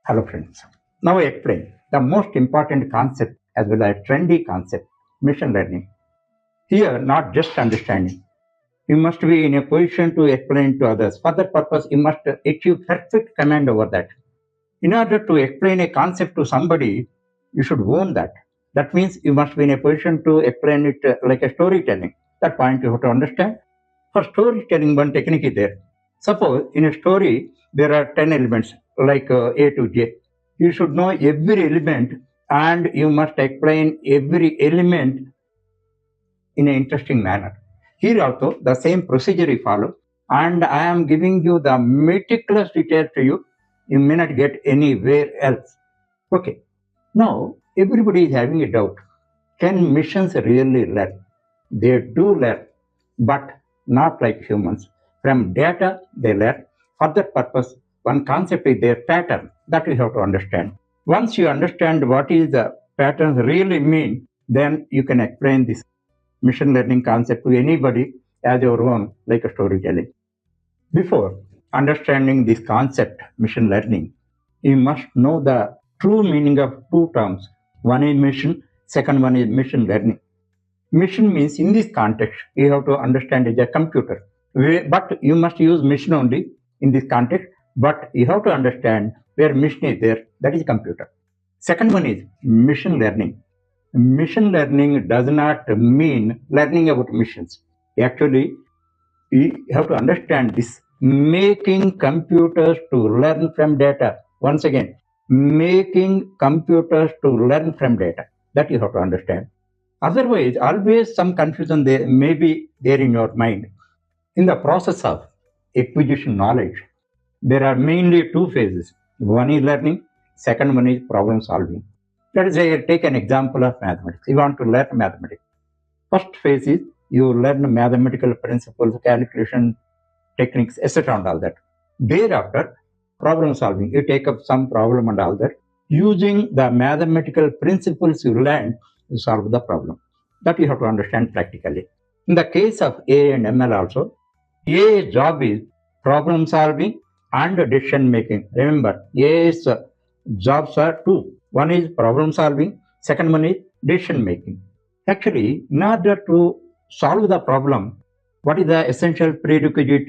Hello friends. Now I explain the most important concept as well as trendy concept, machine learning. Here, not just understanding. You must be in a position to explain to others. For that purpose, you must achieve perfect command over that. In order to explain a concept to somebody, you should own that. That means you must be in a position to explain it like a storytelling. That point you have to understand. For storytelling, one technique is there. Suppose in a story, there are 10 elements like A to J. You should know every element and you must explain every element in an interesting manner. Here also, the same procedure you follow, and I am giving you the meticulous detail to you. You may not get anywhere else. Okay. Now, everybody is having a doubt. Can machines really learn? They do learn, but not like humans. From data, they learn. For that purpose, one concept is their pattern that we have to understand. Once you understand what is the patterns really mean, then you can explain this machine learning concept to anybody as your own, like a storytelling. Before understanding this concept, machine learning, you must know the true meaning of two terms. One is mission, second one is machine learning. Mission means in this context, you have to understand it as a computer. But you must use mission only in this context, but you have to understand where mission is there, that is computer. Second one is machine learning. Machine learning does not mean learning about missions. Actually, you have to understand this. Making computers to learn from data. Once again, making computers to learn from data. That you have to understand. Otherwise, always some confusion there may be there in your mind. In the process of acquisition knowledge, there are mainly two phases. One is learning, second one is problem solving. Let us say, take an example of mathematics. You want to learn mathematics. First phase is you learn mathematical principles, calculation techniques, etc. and all that. Thereafter, problem solving. You take up some problem and all that. Using the mathematical principles you learned, you solve the problem. That you have to understand practically. In the case of A and ML also, A's job is problem solving and decision making. Remember, A's jobs are two. One is problem solving, second one is decision making. Actually, in order to solve the problem, what is the essential prerequisite?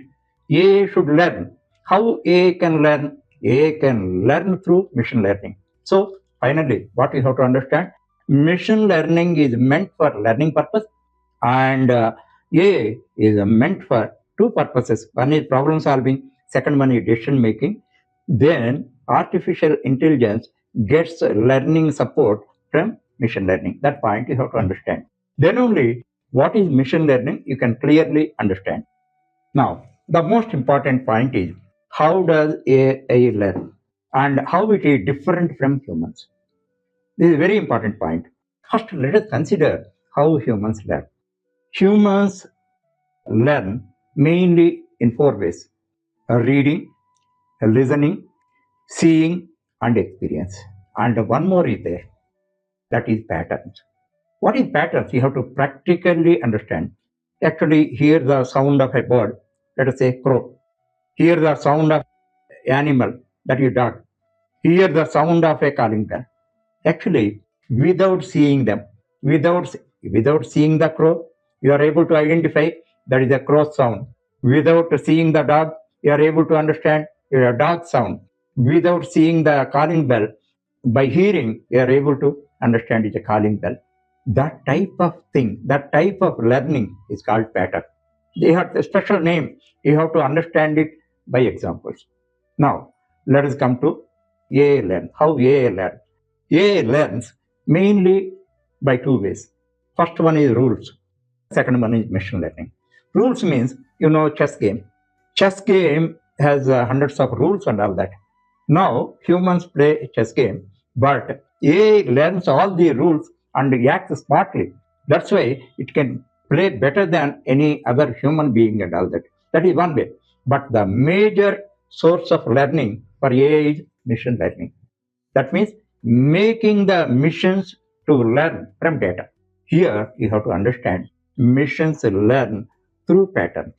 A should learn. How A can learn? A can learn through machine learning. So, finally, what we have to understand, machine learning is meant for learning purpose, and A is meant for two purposes. One is problem solving, second one is decision making. Then artificial intelligence gets learning support from machine learning. That point you have to understand. Then only what is machine learning you can clearly understand. Now, the most important point is how does AI learn and how it is different from humans. This is a very important point. First, let us consider how humans learn. Humans learn mainly in four ways: reading, listening, seeing, and experience. And one more is there, that is patterns. What is patterns? You have to practically understand. Actually, hear the sound of a bird, let us say crow. Hear the sound of animal, that is dog. Hear the sound of a calling bell. Actually, without seeing them, without without seeing the crow, you are able to identify that is a crow sound. Without seeing the dog, you are able to understand a dog sound. Without seeing the calling bell, by hearing, you are able to understand it's a calling bell. That type of thing, that type of learning is called pattern. They have a special name. You have to understand it by examples. Now, let us come to AI learn. How AI learn? AI learns mainly by two ways. First one is rules. Second one is machine learning. Rules means, chess game. Chess game has hundreds of rules and all that. Now, humans play chess game, but AI learns all the rules and acts smartly. That's why it can play better than any other human being and all that. That is one way. But the major source of learning for AI is machine learning. That means making the missions to learn from data. Here you have to understand missions learn through pattern.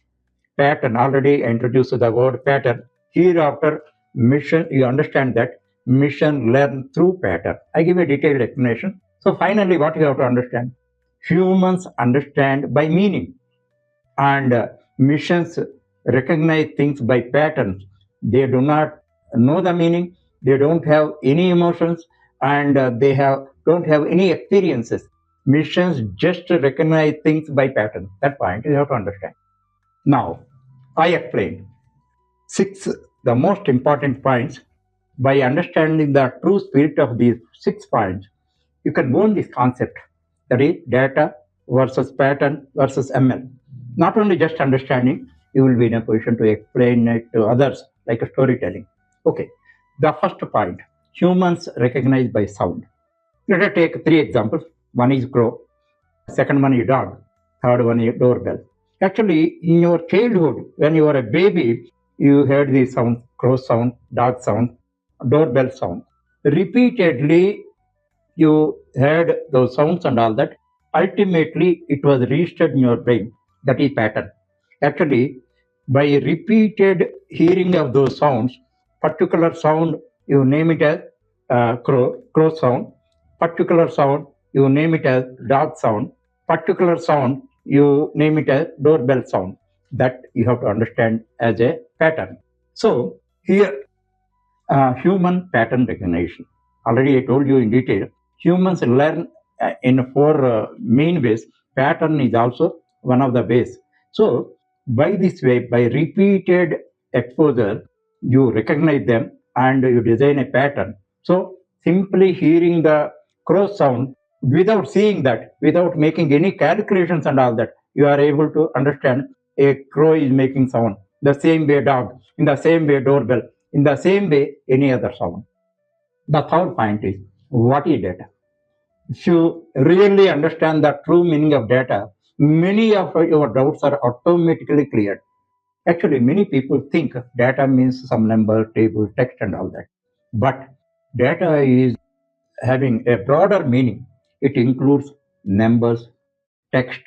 Pattern, already introduced the word pattern. Hereafter, mission, you understand that mission learn through pattern. I give a detailed explanation. So finally, what you have to understand, humans understand by meaning, and missions recognize things by patterns. They do not know the meaning, they don't have any emotions, and don't have any experiences. Missions just recognize things by pattern. That point you have to understand. Now, I explain six the most important points. By understanding the true spirit of these 6 points, you can own this concept, that is data versus pattern versus ML. Not only just understanding, you will be in a position to explain it to others like a storytelling. Okay, the first point, humans recognize by sound. Let us take 3 examples. One is crow, second one is dog, third one is doorbell. Actually, in your childhood, when you were a baby, you heard these sounds, crow sound, dog sound, doorbell sound. Repeatedly, you heard those sounds and all that. Ultimately, it was registered in your brain. That is pattern. Actually, by repeated hearing of those sounds, particular sound, you name it as crow sound, particular sound, you name it as dog sound, particular sound, you name it as doorbell sound. That you have to understand as a pattern. So, here, human pattern recognition. Already I told you in detail, humans learn in 4 main ways. Pattern is also one of the ways. So, by this way, by repeated exposure, you recognize them and you design a pattern. So, simply hearing the crow sound without seeing that, without making any calculations and all that, you are able to understand a crow is making sound. The same way dog, in the same way doorbell, in the same way any other sound. The third point is, what is data? If you really understand the true meaning of data, many of your doubts are automatically cleared. Actually, many people think data means some number, table, text, and all that. But data is having a broader meaning. It includes numbers, text,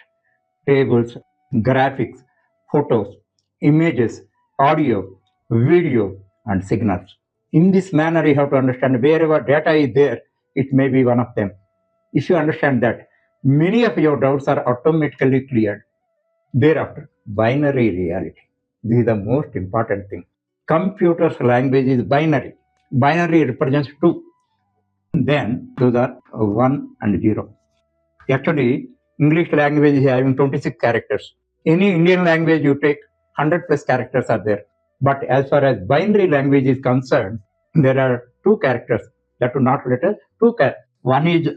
tables, graphics, photos, images, audio, video, and signals. In this manner, you have to understand wherever data is there, it may be one of them. If you understand that, many of your doubts are automatically cleared. Thereafter, binary reality. This is the most important thing. Computer's language is binary. Binary represents 2. Then to the 1 and 0. Actually, English language is having 26 characters. Any Indian language you take, 100 plus characters are there. But as far as binary language is concerned, there are 2 characters. That are not letters. One is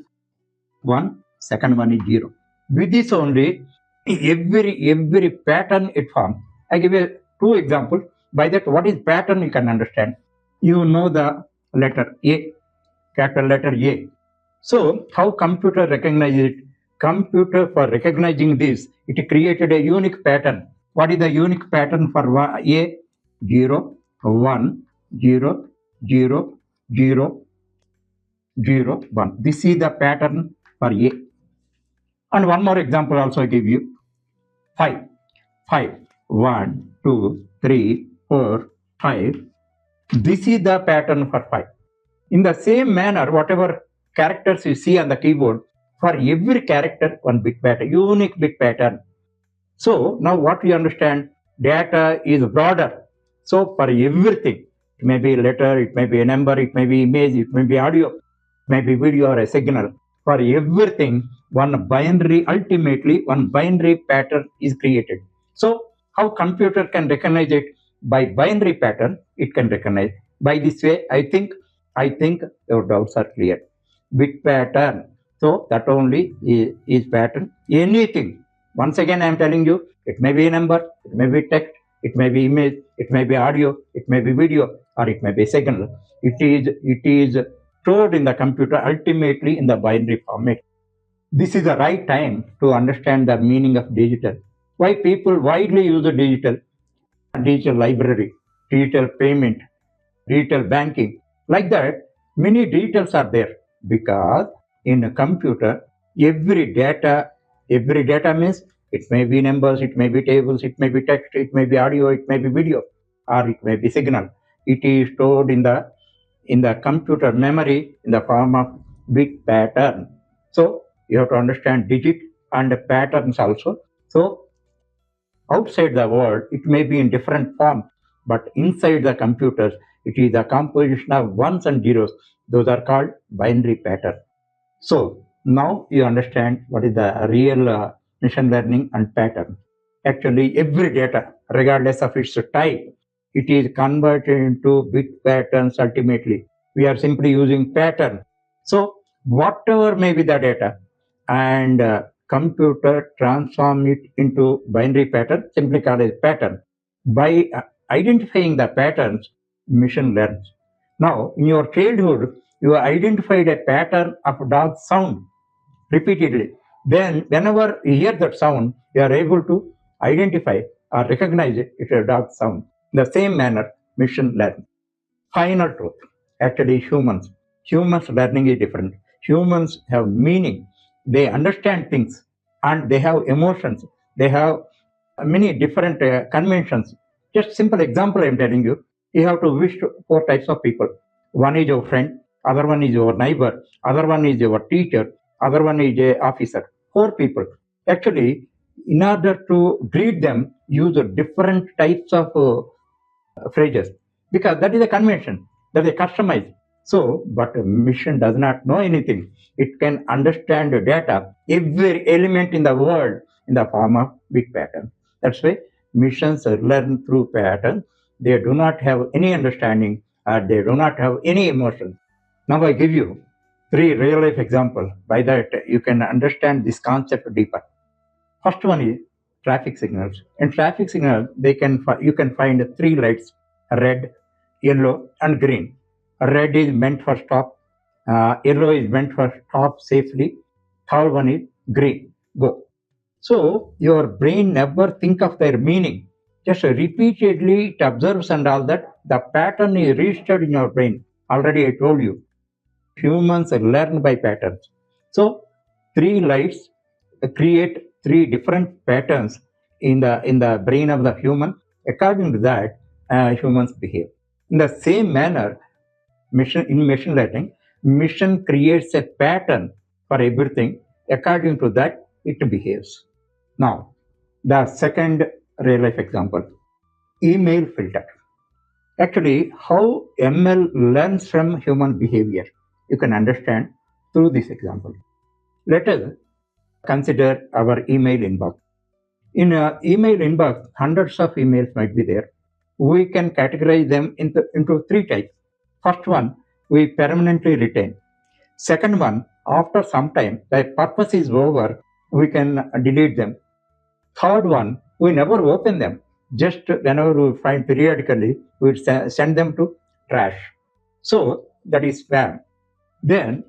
1, second one is 0. With this only, every pattern it forms. I give you 2 examples. By that, what is pattern you can understand. You know the letter A, capital letter A. So, how computer recognizes it? Computer, for recognizing this, it created a unique pattern. What is the unique pattern for A? 0, 1, 0, 0, 0, 0, 1. This is the pattern for A. And one more example also I give you. 5. 5. 1, 2, 3, 4, 5. This is the pattern for 5. In the same manner, whatever characters you see on the keyboard, for every character, one bit pattern, unique bit pattern. So now what we understand, data is broader. So for everything, it may be a letter, it may be a number, it may be image, it may be audio, it may be video or a signal. For everything, ultimately one binary pattern is created. So how computer can recognize it? By binary pattern, it can recognize. By this way, I think your doubts are clear. Bit pattern. So that only is pattern. Anything. Once again, I am telling you, it may be a number, it may be text, it may be image, it may be audio, it may be video, or it may be signal. It is stored in the computer ultimately in the binary format. This is the right time to understand the meaning of digital. Why people widely use the digital library, digital payment, digital banking. Like that, many digitals are there because in a computer, every data means it may be numbers, it may be tables, it may be text, it may be audio, it may be video, or it may be signal. It is stored in the in the computer memory in the form of bit pattern. So you have to understand digit and patterns also. So outside the world, it may be in different form, but inside the computers, it is a composition of ones and zeros. Those are called binary pattern. So now you understand what is the real machine learning and pattern. Actually, every data, regardless of its type, it is converted into bit patterns ultimately. We are simply using pattern. So whatever may be the data, and computer transform it into binary pattern, simply called as pattern. By identifying the patterns, machine learns. Now, in your childhood, you identified a pattern of dog sound repeatedly. Then, whenever you hear that sound, you are able to identify or recognize it as a dog sound. In the same manner, machine learns. Final truth. Actually, humans learning is different. Humans have meaning. They understand things and they have emotions. They have many different conventions. Just simple example I'm telling you. You have to wish to four types of people. One is your friend, other one is your neighbor, other one is your teacher, other one is a officer. Four people. Actually, in order to greet them, use different types of phrases because that is a convention, that is customized. So, but a machine does not know anything. It can understand the data, every element in the world in the form of bit pattern. That's why machines learn through pattern. They do not have any understanding or they do not have any emotion. Now I give you three real life examples. By that you can understand this concept deeper. First one is traffic signals. In traffic signal, you can find three lights: red, yellow, and green. Red is meant for stop. Yellow is meant for stop safely. Third one is green. Go. So your brain never think of their meaning. Just repeatedly it observes and all that. The pattern is registered in your brain. Already I told you. Humans learn by patterns. So three lights create three different patterns in the brain of the human. According to that, humans behave. In the same manner, in machine learning, machine creates a pattern for everything. According to that, it behaves. Now, the second real life example, email filter. Actually, how ML learns from human behavior, you can understand through this example. Let us consider our email inbox. In an email inbox, hundreds of emails might be there. We can categorize them into three types. First one, we permanently retain. Second one, after some time, the purpose is over, we can delete them. Third one, we never open them. Just whenever we find periodically, we send them to trash. So that is spam. Then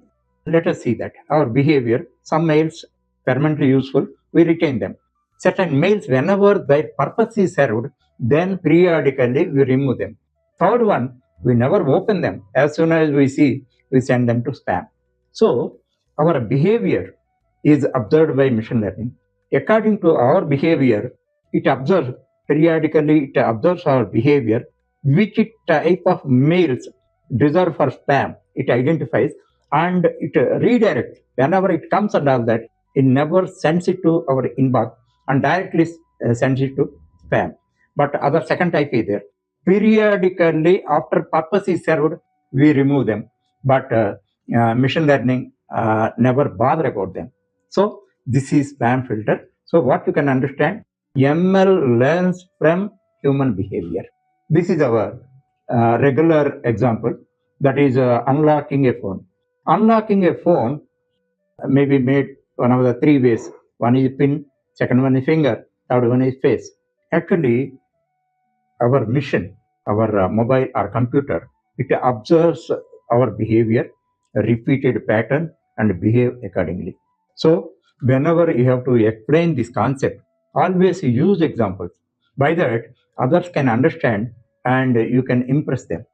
let us see that our behavior, some mails permanently useful, we retain them. Certain mails, whenever their purpose is served, then periodically we remove them. Third one, we never open them. As soon as we see, we send them to spam. So our behavior is observed by machine learning. According to our behavior, it observes periodically, it observes our behavior, which type of mails deserve for spam, it identifies and it redirects. Whenever it comes and all that, it never sends it to our inbox and directly sends it to spam. But other second type is there. Periodically, after purpose is served, we remove them. But machine learning never bother about them. So this is spam filter. So what you can understand, ML learns from human behavior. This is our regular example, that is unlocking a phone. Unlocking a phone may be made one of the three ways. One is pin, second one is finger, third one is face. Actually, our mission, our mobile or computer, it observes our behavior, repeated pattern, and behave accordingly. So whenever you have to explain this concept, always use examples. By that, others can understand and you can impress them.